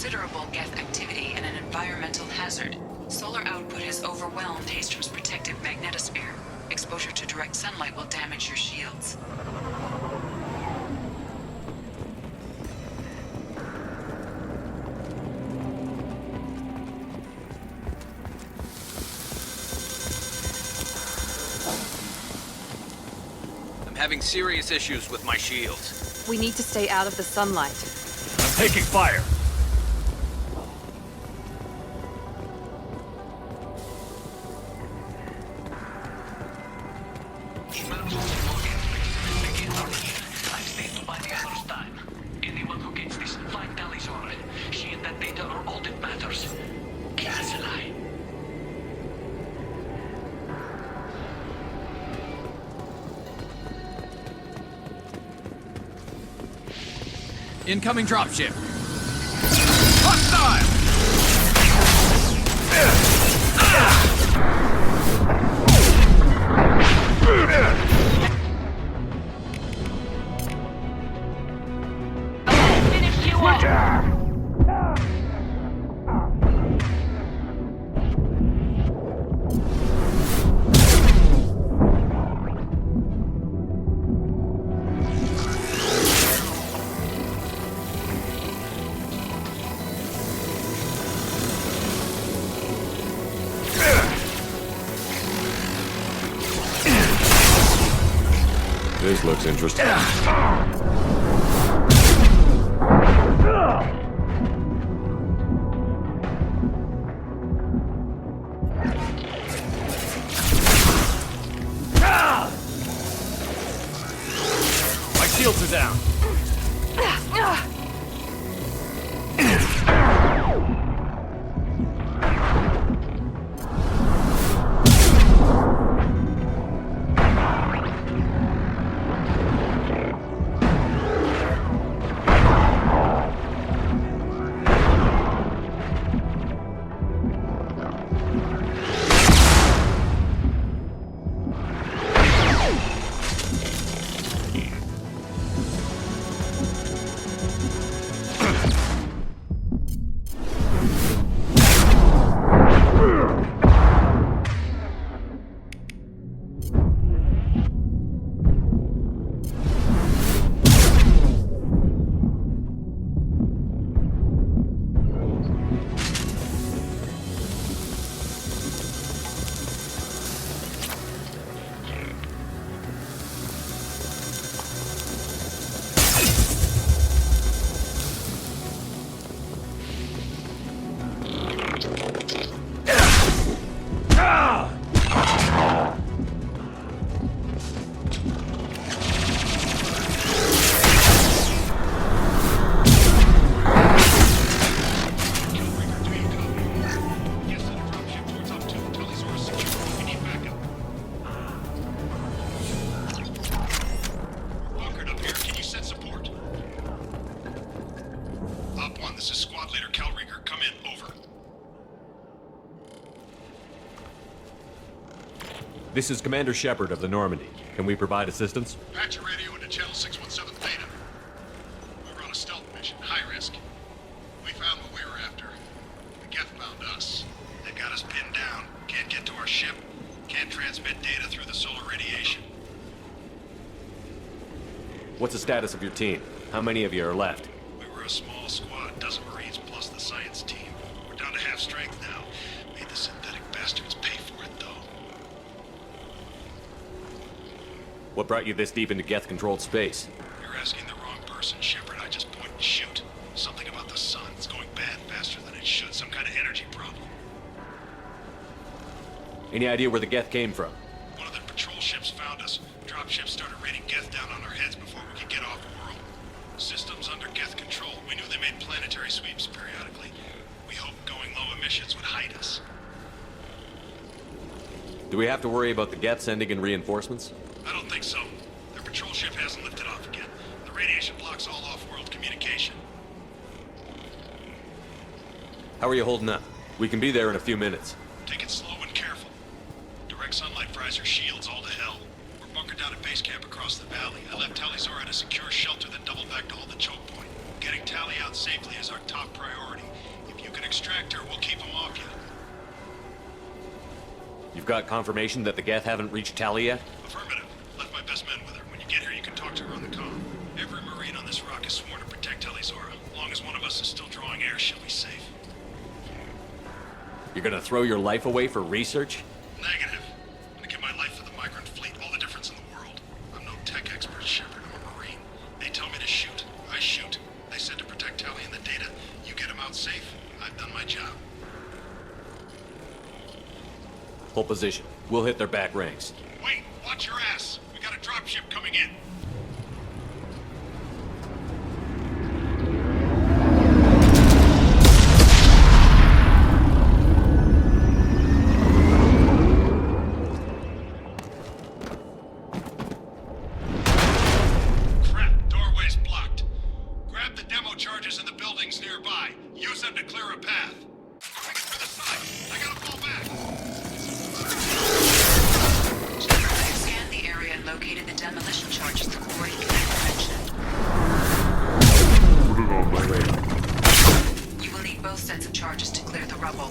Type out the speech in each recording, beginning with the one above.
considerable Geth activity and an environmental hazard. Solar output has overwhelmed Hastrom's protective magnetosphere. Exposure to direct sunlight will damage your shields. I'm having serious issues with my shields. We need to stay out of the sunlight. I'm taking fire. Anyone who gets this, find Tali's order. She and that data are all that matters. Cancel. Incoming dropship. Hostile! Finish you off. This looks interesting. My shields are down. This is Commander Shepard of the Normandy. Can we provide assistance? Patch your radio into channel 617 Theta. We were on a stealth mission, high risk. We found what we were after. The Geth found us. They got us pinned down. Can't get to our ship. Can't transmit data through the solar radiation. What's the status of your team? How many of you are left? We were a small squad, dozen Marines plus the science team. We're down to half strength now. Made the synthetic bastards pay for it, though. What brought you this deep into Geth-controlled space? You're asking the wrong person, Shepard. I just point and shoot. Something about the sun. It's going bad faster than it should. Some kind of energy problem. Any idea where the Geth came from? One of the patrol ships found us. Dropships started raining Geth down on our heads before we could get off world. Systems under Geth control. We knew they made planetary sweeps periodically. We hoped going low emissions would hide us. Do we have to worry about the Geth sending in reinforcements? I don't think so. Their patrol ship hasn't lifted off again. The radiation blocks all off-world communication. How are you holding up? We can be there in a few minutes. Take it slow and careful. Direct sunlight fries our shields all to hell. We're bunkered down at base camp across the valley. I left Tali's at a secure shelter, then doubled back to hold the choke point. Getting Tali out safely is our top priority. If you can extract her, we'll keep them off you. You've got confirmation that the Geth haven't reached Tali yet? Affirmative. Left my best men with her. When you get here, you can talk to her on the comm. Every Marine on this rock is sworn to protect Tali's aura. As long as one of us is still drawing air, she'll be safe. You're gonna throw your life away for research? Negative. I'm gonna give my life for the migrant fleet, all the difference in the world. I'm no tech expert, Shepard. I'm a Marine. They tell me to shoot. I shoot. They said to protect Tali and the data. You get them out safe. I've done my job. Hold position. We'll hit their back ranks. Wait, watch your ass. We got a dropship coming in. Crap, doorway's blocked. Grab the demo charges in the buildings nearby. Use them to clear a path. Moving it to the side. I gotta fall back. I've scanned the area and located the demolition charges the quarry mentioned. Put it on my radar. You will need both sets of charges to clear the rubble.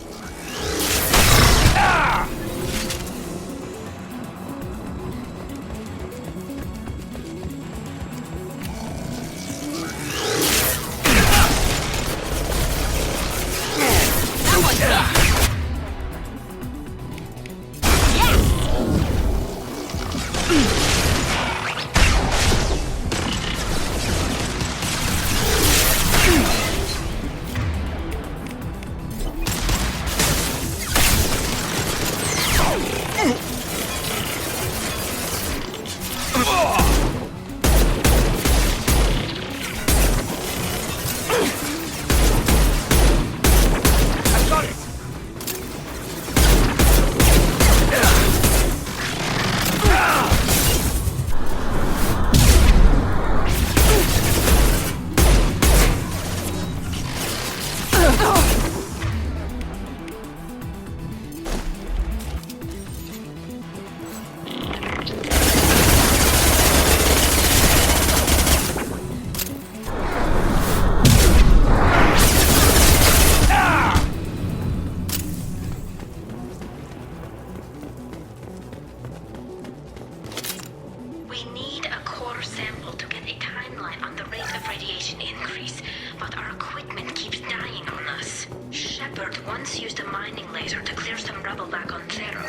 We need a core sample to get a timeline on the rate of radiation increase, but our equipment keeps dying on us. Shepard once used a mining laser to clear some rubble back on Terra.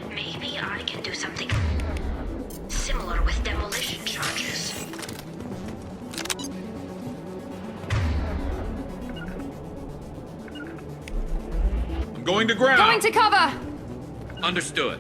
Maybe I can do something similar with demolition charges. I'm going to ground. Going to cover! Understood.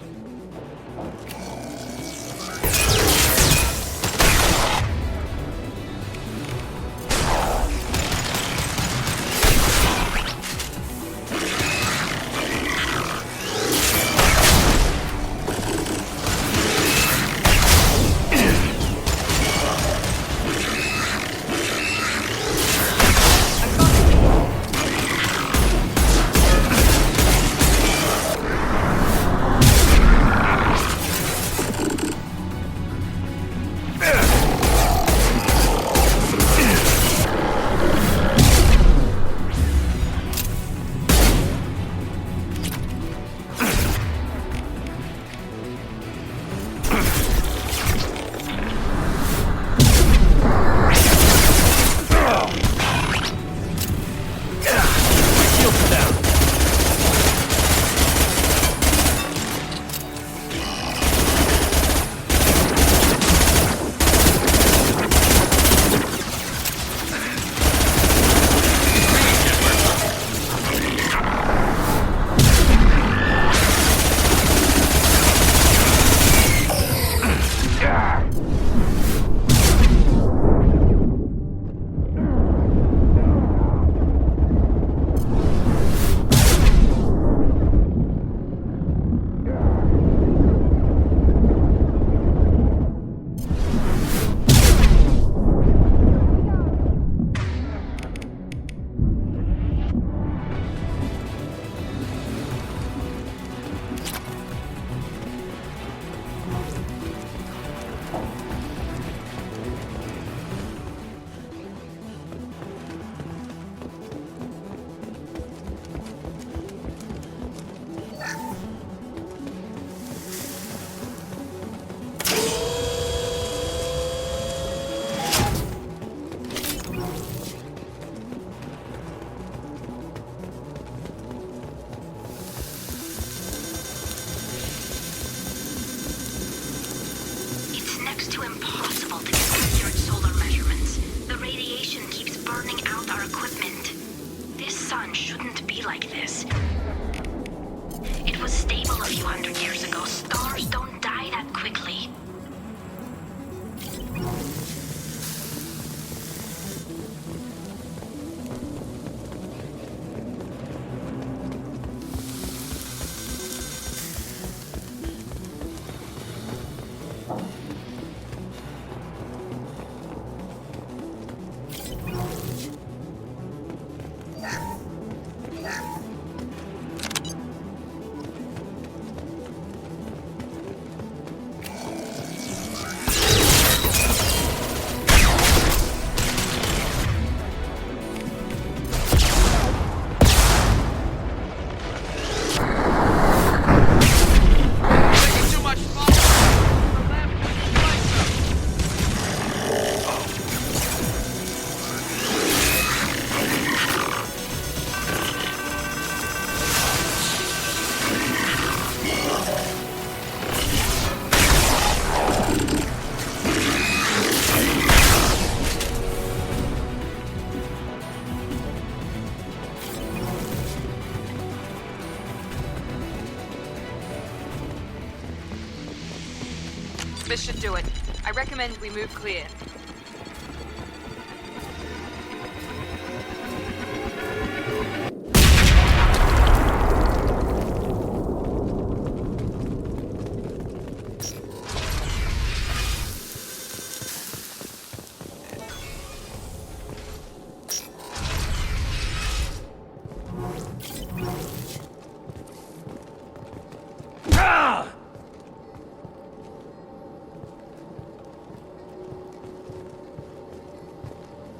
should do it. I recommend we move clear.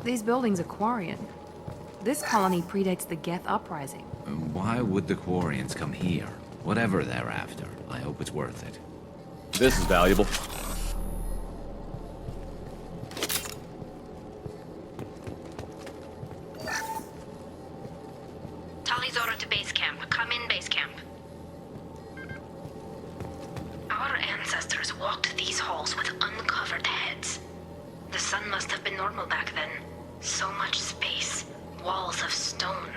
These buildings are Quarian. This colony predates the Geth uprising. Why would the Quarians come here? Whatever they're after, I hope it's worth it. This is valuable. Tali's order to base camp. Come in, base camp. Our ancestors walked these halls with uncovered heads. The sun must have been normal back then. So much space. Walls of stone.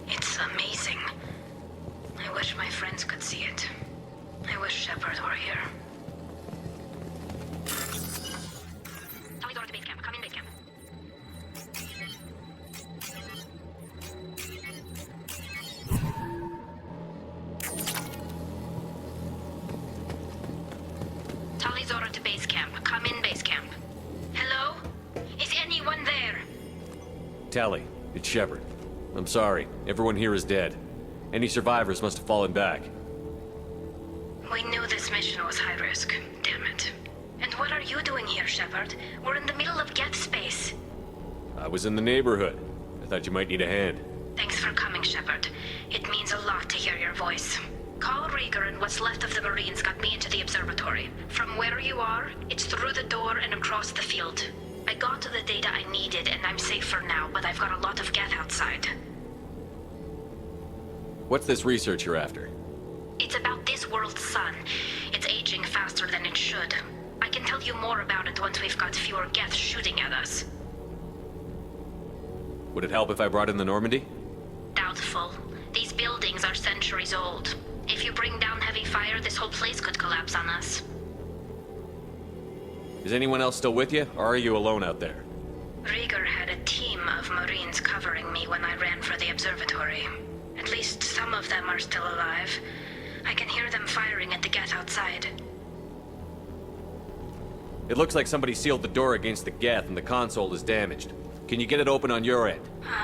It's amazing. I wish my friends could see it. I wish Shepard were here. Tali's order to base camp. Come in, base camp. Tali's order to base camp. Come in, base camp. Hello? Is anyone there? Tali, it's Shepard. I'm sorry. Everyone here is dead. Any survivors must have fallen back. We knew this mission was high risk. Damn it. And what are you doing here, Shepard? We're in the middle of Geth space. I was in the neighborhood. I thought you might need a hand. Thanks for coming, Shepard. It means a lot to hear your voice. Carl Rieger and what's left of the Marines got me into the observatory. From where you are, it's through the door and across the field. I got to the data I needed and I'm safe for now, but I've got a lot of Geth outside. What's this research you're after? It's about this world's sun. It's aging faster than it should. I can tell you more about it once we've got fewer Geth shooting at us. Would it help if I brought in the Normandy? Doubtful. These buildings are centuries old. If you bring down heavy fire, this whole place could collapse on us. Is anyone else still with you, or are you alone out there? Rieger had a team of Marines covering me when I ran for the observatory. At least some of them are still alive. I can hear them firing at the Geth outside. It looks like somebody sealed the door against the Geth and the console is damaged. Can you get it open on your end?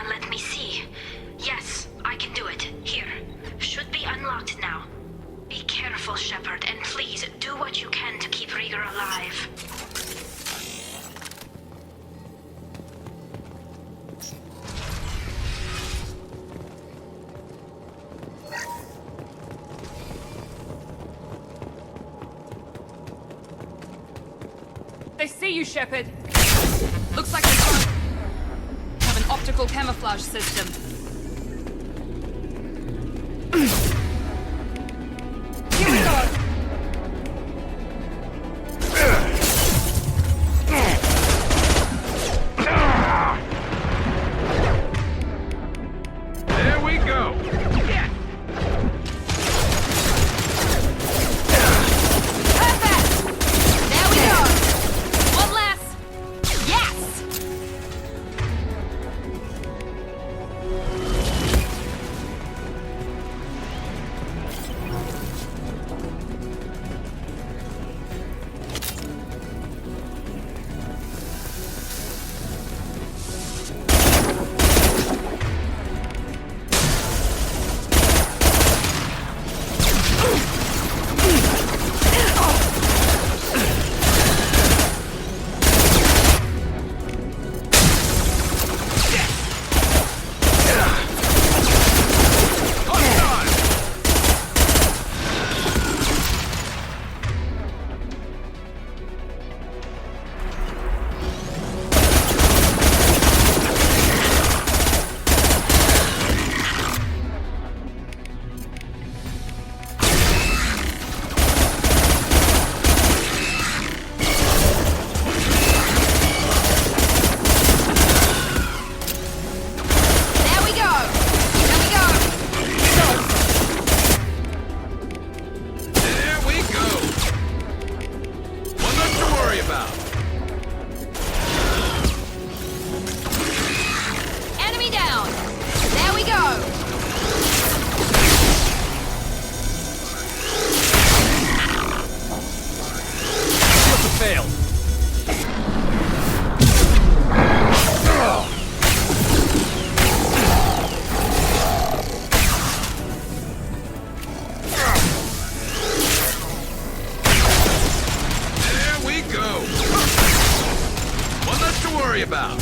Let me see. Yes, I can do it. Here. Should be unlocked now. Be careful, Shepard, and please do what you can to keep Rieger alive. They see you, Shepard. Looks like they have an optical camouflage system. Here we go! There we go. Yeah. Perfect! There we go! One less! Yes! worry about.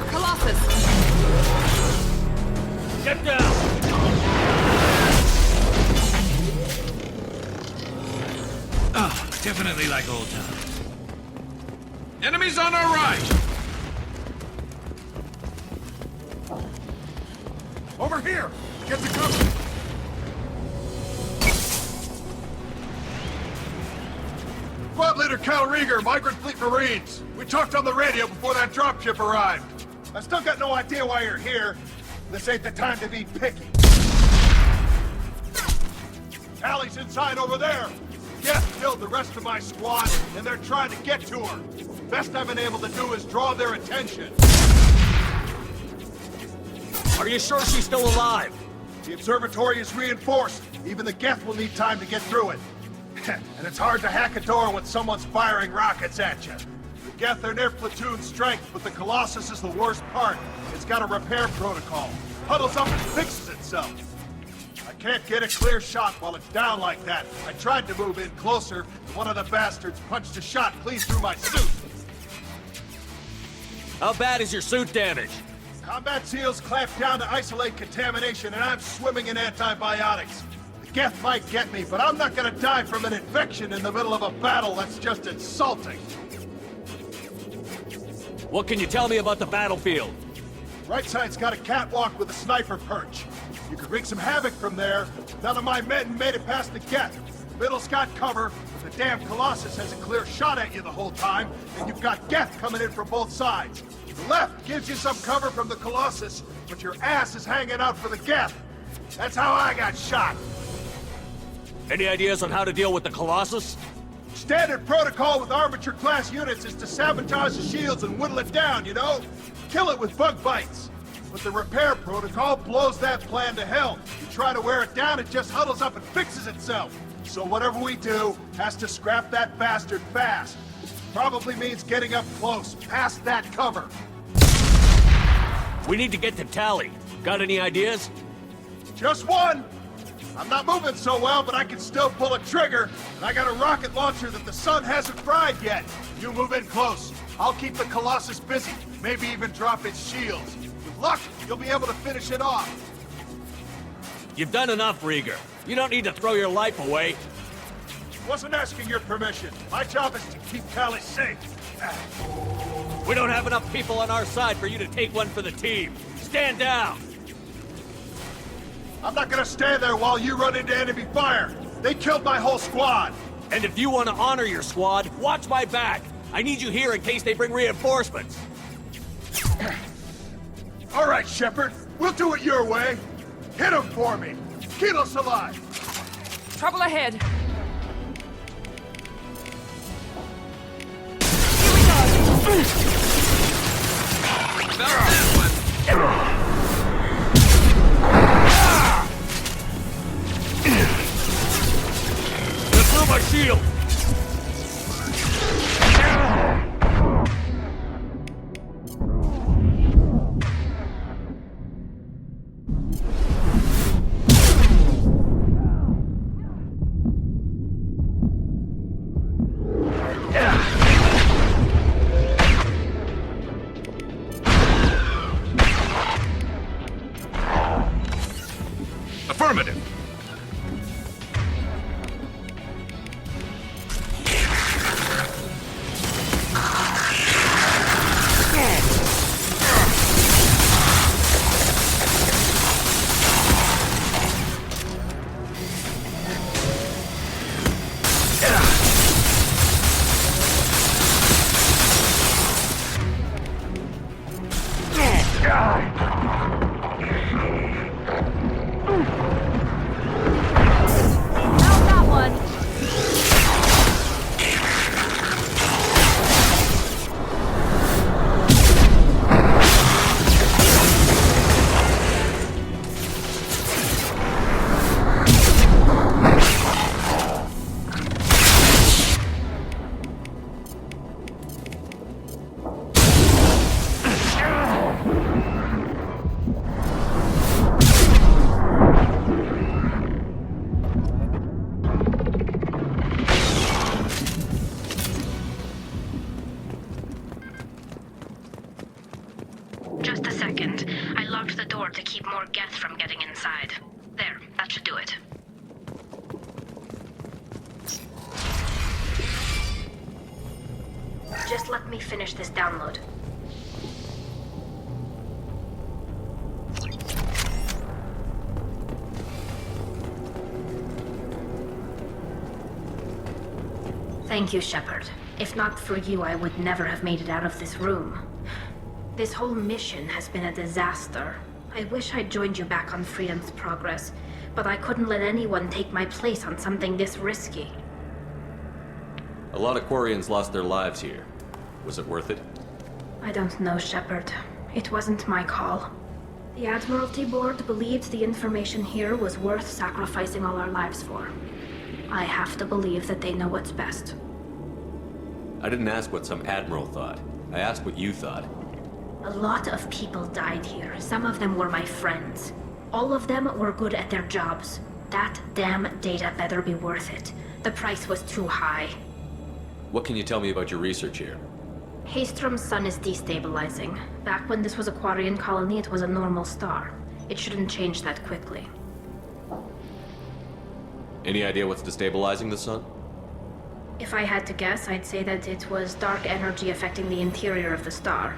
Colossus! Get down! Oh, definitely like old times. Enemies on our right! Over here! Get the cover! Squad Leader Cal Rieger, Migrant Fleet Marines. We talked on the radio before that dropship arrived. I still got no idea why you're here. This ain't the time to be picky. Tali's inside over there. Geth killed the rest of my squad, and they're trying to get to her. Best I've been able to do is draw their attention. Are you sure she's still alive? The observatory is reinforced. Even the Geth will need time to get through it. And it's hard to hack a door when someone's firing rockets at you. The Geth are near platoon strength, but the Colossus is the worst part. It's got a repair protocol. Huddles up and fixes itself. I can't get a clear shot while it's down like that. I tried to move in closer, but one of the bastards punched a shot clean through my suit. How bad is your suit damaged? Combat SEALs clamped down to isolate contamination, and I'm swimming in antibiotics. The Geth might get me, but I'm not gonna die from an infection in the middle of a battle. That's just insulting. What can you tell me about the battlefield? Right side's got a catwalk with a sniper perch. You could wreak some havoc from there. None of my men made it past the Geth. Middle's got cover, but the damn Colossus has a clear shot at you the whole time, and you've got Geth coming in from both sides. The left gives you some cover from the Colossus, but your ass is hanging out for the Geth. That's how I got shot. Any ideas on how to deal with the Colossus? Standard protocol with armature-class units is to sabotage the shields and whittle it down, you know? Kill it with bug bites. But the repair protocol blows that plan to hell. You try to wear it down, it just huddles up and fixes itself. So whatever we do has to scrap that bastard fast. Probably means getting up close, past that cover. We need to get to Tali. Got any ideas? Just one! I'm not moving so well, but I can still pull a trigger, and I got a rocket launcher that the sun hasn't fried yet. You move in close. I'll keep the Colossus busy, maybe even drop its shields. With luck, you'll be able to finish it off. You've done enough, Rieger. You don't need to throw your life away. Wasn't asking your permission. My job is to keep Tali safe. We don't have enough people on our side for you to take one for the team. Stand down! I'm not gonna stand there while you run into enemy fire. They killed my whole squad. And if you want to honor your squad, watch my back. I need you here in case they bring reinforcements. All right, Shepard. We'll do it your way. Hit him for me. Keep us alive. Trouble ahead. About that one. Get through my shield! Affirmative. door to keep more Geth from getting inside. There, that should do it. Just let me finish this download. Thank you, Shepard. If not for you, I would never have made it out of this room. This whole mission has been a disaster. I wish I'd joined you back on Freedom's Progress, but I couldn't let anyone take my place on something this risky. A lot of Quarians lost their lives here. Was it worth it? I don't know, Shepard. It wasn't my call. The Admiralty Board believed the information here was worth sacrificing all our lives for. I have to believe that they know what's best. I didn't ask what some admiral thought. I asked what you thought. A lot of people died here. Some of them were my friends. All of them were good at their jobs. That damn data better be worth it. The price was too high. What can you tell me about your research here? Haystrom's sun is destabilizing. Back when this was a Quarian colony, it was a normal star. It shouldn't change that quickly. Any idea what's destabilizing the sun? If I had to guess, I'd say that it was dark energy affecting the interior of the star.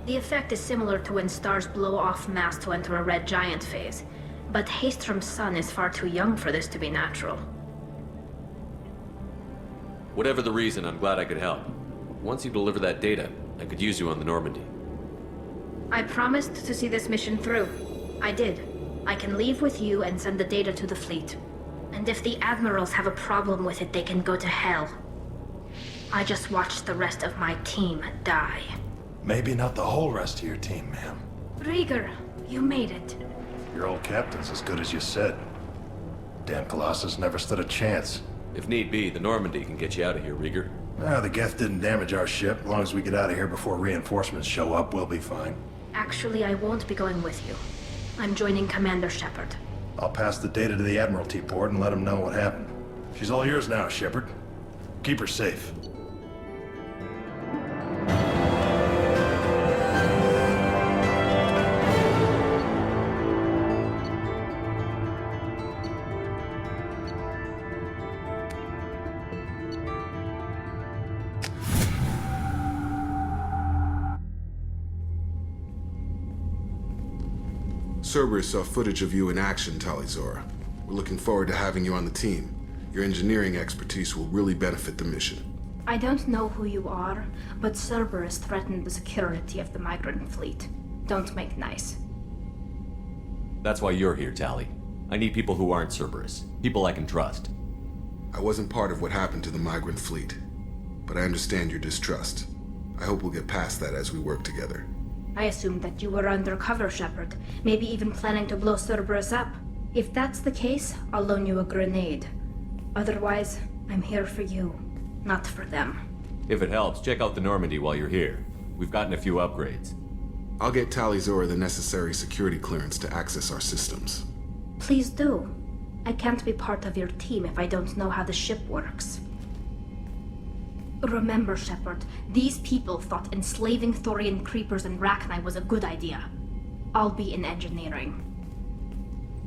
The effect is similar to when stars blow off mass to enter a red giant phase. But Haystrom's sun is far too young for this to be natural. Whatever the reason, I'm glad I could help. Once you deliver that data, I could use you on the Normandy. I promised to see this mission through. I did. I can leave with you and send the data to the fleet. And if the admirals have a problem with it, they can go to hell. I just watched the rest of my team die. Maybe not the whole rest of your team, ma'am. Rieger, you made it. Your old captain's as good as you said. Damn Colossus never stood a chance. If need be, the Normandy can get you out of here, Rieger. The Geth didn't damage our ship. As long as we get out of here before reinforcements show up, we'll be fine. Actually, I won't be going with you. I'm joining Commander Shepard. I'll pass the data to the Admiralty Board and let them know what happened. She's all yours now, Shepard. Keep her safe. Cerberus saw footage of you in action, Talizora. We're looking forward to having you on the team. Your engineering expertise will really benefit the mission. I don't know who you are, but Cerberus threatened the security of the migrant fleet. Don't make nice. That's why you're here, Tali. I need people who aren't Cerberus. People I can trust. I wasn't part of what happened to the migrant fleet, but I understand your distrust. I hope we'll get past that as we work together. I assumed that you were undercover, Shepard. Maybe even planning to blow Cerberus up. If that's the case, I'll loan you a grenade. Otherwise, I'm here for you, not for them. If it helps, check out the Normandy while you're here. We've gotten a few upgrades. I'll get Talizora the necessary security clearance to access our systems. Please do. I can't be part of your team if I don't know how the ship works. Remember, Shepard, these people thought enslaving Thorian creepers and Rachni was a good idea. I'll be in engineering.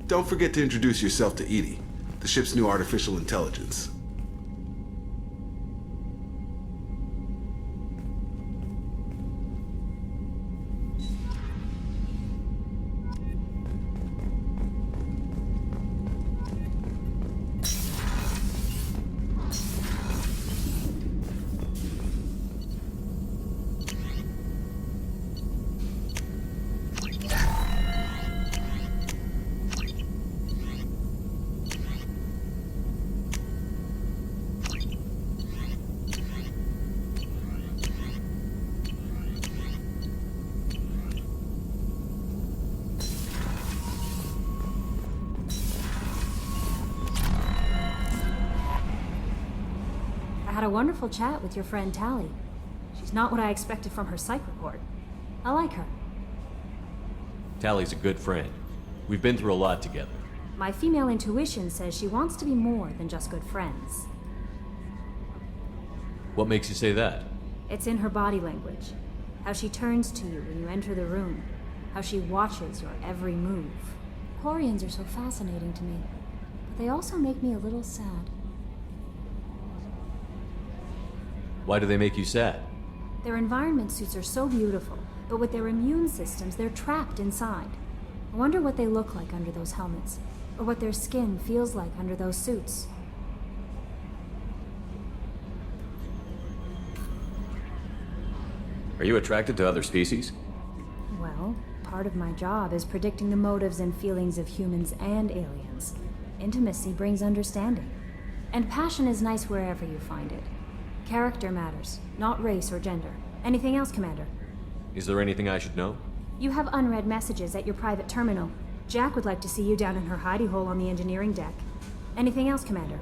Don't forget to introduce yourself to Edie, the ship's new artificial intelligence. I had a wonderful chat with your friend Tali. She's not what I expected from her psych report. I like her. Tali's a good friend. We've been through a lot together. My female intuition says she wants to be more than just good friends. What makes you say that? It's in her body language. How she turns to you when you enter the room. how she watches your every move. Quarians are so fascinating to me, but they also make me a little sad. Why do they make you sad? Their environment suits are so beautiful, but with their immune systems, they're trapped inside. I wonder what they look like under those helmets, or what their skin feels like under those suits. Are you attracted to other species? Well, part of my job is predicting the motives and feelings of humans and aliens. Intimacy brings understanding. And passion is nice wherever you find it. Character matters, not race or gender. Anything else, Commander? Is there anything I should know? You have unread messages at your private terminal. Jack would like to see you down in her hidey hole on the engineering deck. Anything else, Commander?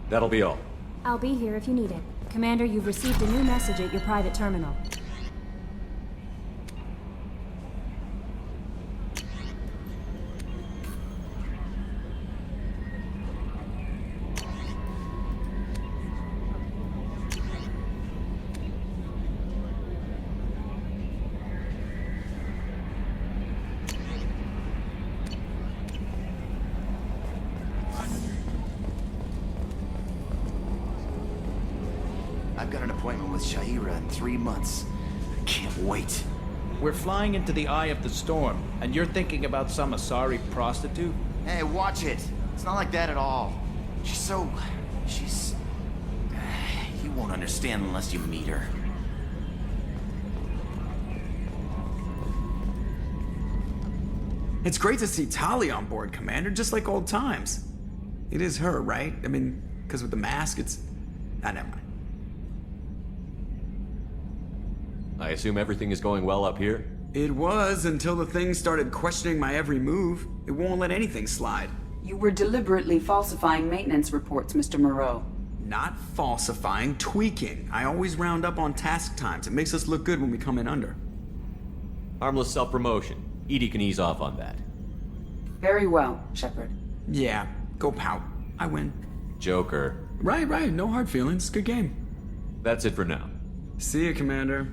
That'll be all. I'll be here if you need it. Commander, you've received a new message at your private terminal. I've got an appointment with Shaira in 3 months. I can't wait. We're flying into the eye of the storm, and you're thinking about some Asari prostitute? Hey, watch it. It's not like that at all. She's... You won't understand unless you meet her. It's great to see Tali on board, Commander, just like old times. It is her, right? I mean, because with the mask, it's... never mind. I assume everything is going well up here? It was, until the thing started questioning my every move. It won't let anything slide. You were deliberately falsifying maintenance reports, Mr. Moreau. Not falsifying, tweaking. I always round up on task times. It makes us look good when we come in under. Harmless self-promotion. Edie can ease off on that. Very well, Shepard. Yeah, go pout. I win. Joker. Right. No hard feelings. Good game. That's it for now. See you, Commander.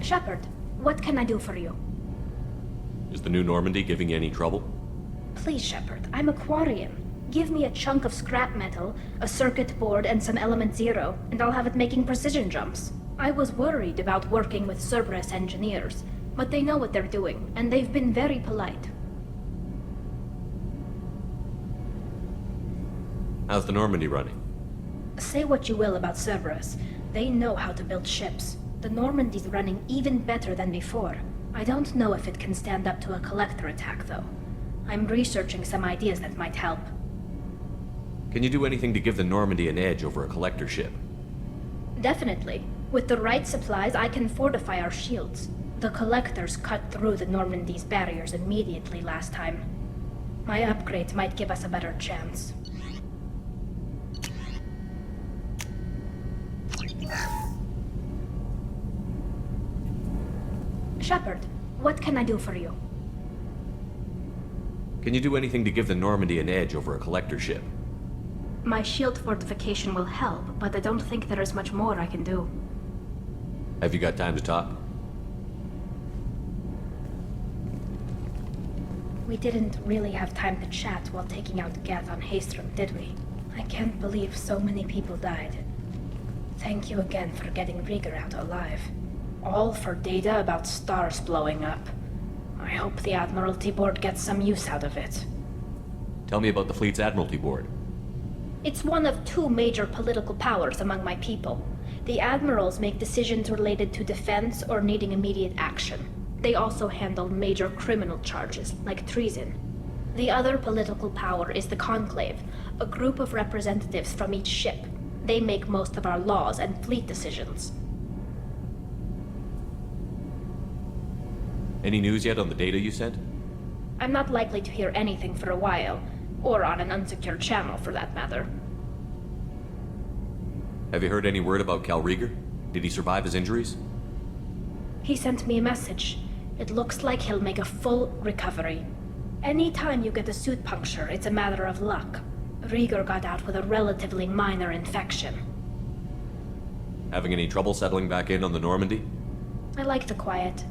Shepard, what can I do for you? Is the new Normandy giving you any trouble? Please, Shepard, I'm a Quarian. Give me a chunk of scrap metal, a circuit board, and some element zero, and I'll have it making precision jumps. I was worried about working with Cerberus engineers, but they know what they're doing, and they've been very polite. How's the Normandy running? Say what you will about Cerberus, they know how to build ships. The Normandy's running even better than before. I don't know if it can stand up to a collector attack, though. I'm researching some ideas that might help. Can you do anything to give the Normandy an edge over a collector ship? Definitely. With the right supplies, I can fortify our shields. The collectors cut through the Normandy's barriers immediately last time. My upgrades might give us a better chance. Shepard, what can I do for you? Can you do anything to give the Normandy an edge over a collector ship? My shield fortification will help, but I don't think there is much more I can do. Have you got time to talk? We didn't really have time to chat while taking out Geth on Haestrom, did we? I can't believe so many people died. Thank you again for getting Rieger out alive. All for data about stars blowing up. I hope the Admiralty Board gets some use out of it. Tell me about the fleet's Admiralty Board. It's one of 2 major political powers among my people. The admirals make decisions related to defense or needing immediate action. They also handle major criminal charges, like treason. The other political power is the Conclave, a group of representatives from each ship. They make most of our laws and fleet decisions. Any news yet on the data you sent? I'm not likely to hear anything for a while, or on an unsecured channel for that matter. Have you heard any word about Cal Rieger? Did he survive his injuries? He sent me a message. It looks like he'll make a full recovery. Anytime you get a suit puncture, it's a matter of luck. Rieger got out with a relatively minor infection. Having any trouble settling back in on the Normandy? I like the quiet.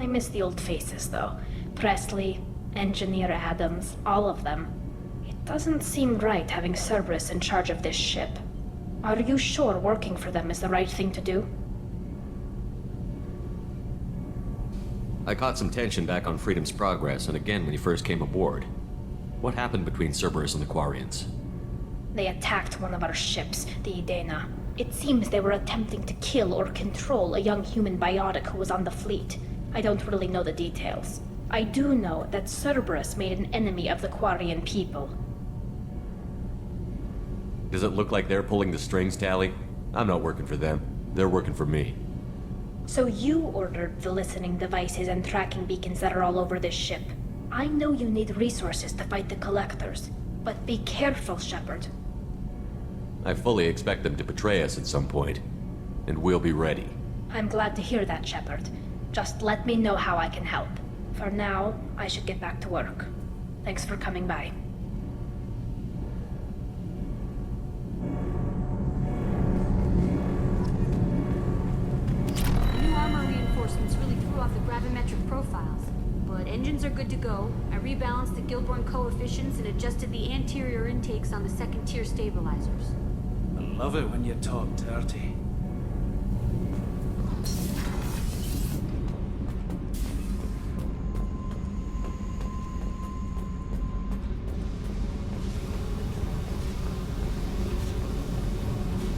I miss the old faces, though. Presley, Engineer Adams, all of them. It doesn't seem right having Cerberus in charge of this ship. Are you sure working for them is the right thing to do? I caught some tension back on Freedom's Progress and again when he first came aboard. What happened between Cerberus and the Quarians? They attacked one of our ships, the Edena. It seems they were attempting to kill or control a young human biotic who was on the fleet. I don't really know the details. I do know that Cerberus made an enemy of the Quarian people. Does it look like they're pulling the strings, Tali? I'm not working for them. They're working for me. So you ordered the listening devices and tracking beacons that are all over this ship. I know you need resources to fight the Collectors, but be careful, Shepard. I fully expect them to betray us at some point, and we'll be ready. I'm glad to hear that, Shepard. Just let me know how I can help. For now, I should get back to work. Thanks for coming by. The new armor reinforcements really threw off the gravimetric profiles. But engines are good to go. I rebalanced the Gilborn coefficients and adjusted the anterior intakes on the second-tier stabilizers. I love it when you talk dirty.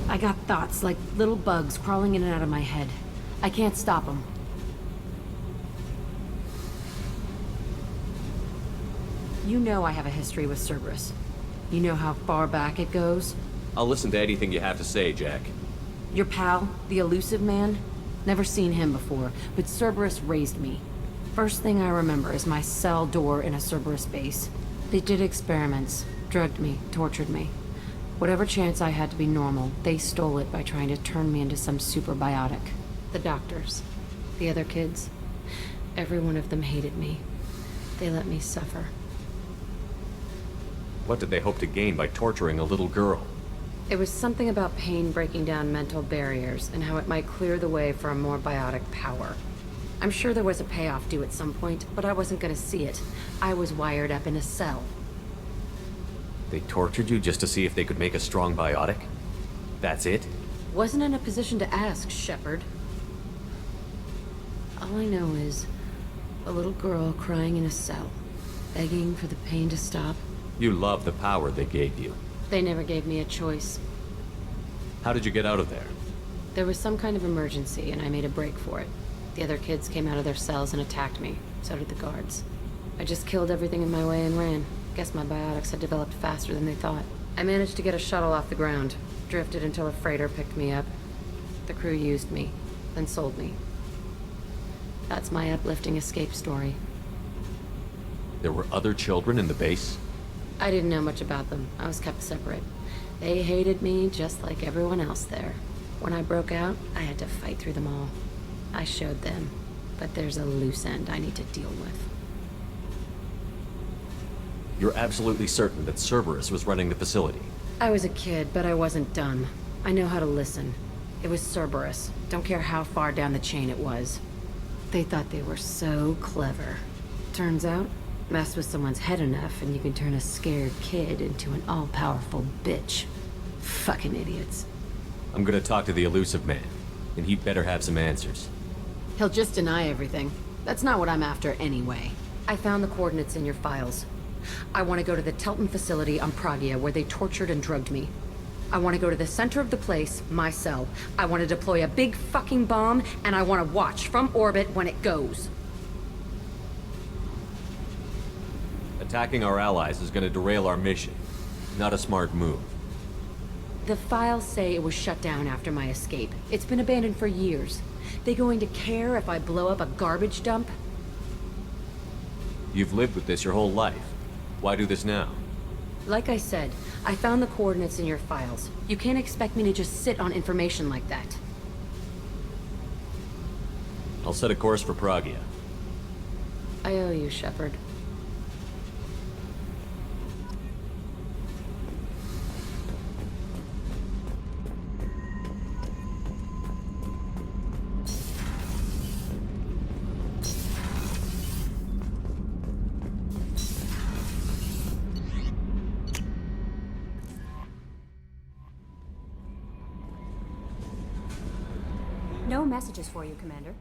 I got thoughts like little bugs crawling in and out of my head. I can't stop them. You know I have a history with Cerberus. You know how far back it goes? I'll listen to anything you have to say, Jack. Your pal, the elusive man? Never seen him before, but Cerberus raised me. First thing I remember is my cell door in a Cerberus base. They did experiments, drugged me, tortured me. Whatever chance I had to be normal, they stole it by trying to turn me into some super biotic. The doctors, the other kids, every one of them hated me. They let me suffer. What did they hope to gain by torturing a little girl? It was something about pain breaking down mental barriers and how it might clear the way for a more biotic power. I'm sure there was a payoff due at some point, but I wasn't gonna see it. I was wired up in a cell. They tortured you just to see if they could make a strong biotic? That's it? Wasn't in a position to ask, Shepard. All I know is a little girl crying in a cell, begging for the pain to stop. You love the power they gave you. They never gave me a choice. How did you get out of there? There was some kind of emergency, and I made a break for it. The other kids came out of their cells and attacked me. So did the guards. I just killed everything in my way and ran. Guess my biotics had developed faster than they thought. I managed to get a shuttle off the ground. Drifted until a freighter picked me up. The crew used me, then sold me. That's my uplifting escape story. There were other children in the base? I didn't know much about them. I was kept separate. They hated me just like everyone else there. When I broke out, I had to fight through them all. I showed them, but there's a loose end I need to deal with. You're absolutely certain that Cerberus was running the facility? I was a kid, but I wasn't dumb. I know how to listen. It was Cerberus. Don't care how far down the chain it was. They thought they were so clever. Turns out, mess with someone's head enough and you can turn a scared kid into an all-powerful bitch. Fucking idiots. I'm gonna talk to the elusive man, and he'd better have some answers. He'll just deny everything. That's not what I'm after anyway. I found the coordinates in your files. I want to go to the Telton facility on Pragia where they tortured and drugged me. I want to go to the center of the place, my cell. I want to deploy a big fucking bomb, and I want to watch from orbit when it goes. Attacking our allies is gonna derail our mission. Not a smart move. The files say it was shut down after my escape. It's been abandoned for years. They going to care if I blow up a garbage dump? You've lived with this your whole life. Why do this now? Like I said, I found the coordinates in your files. You can't expect me to just sit on information like that. I'll set a course for Pragia. I owe you, Shepard. No messages for you, Commander.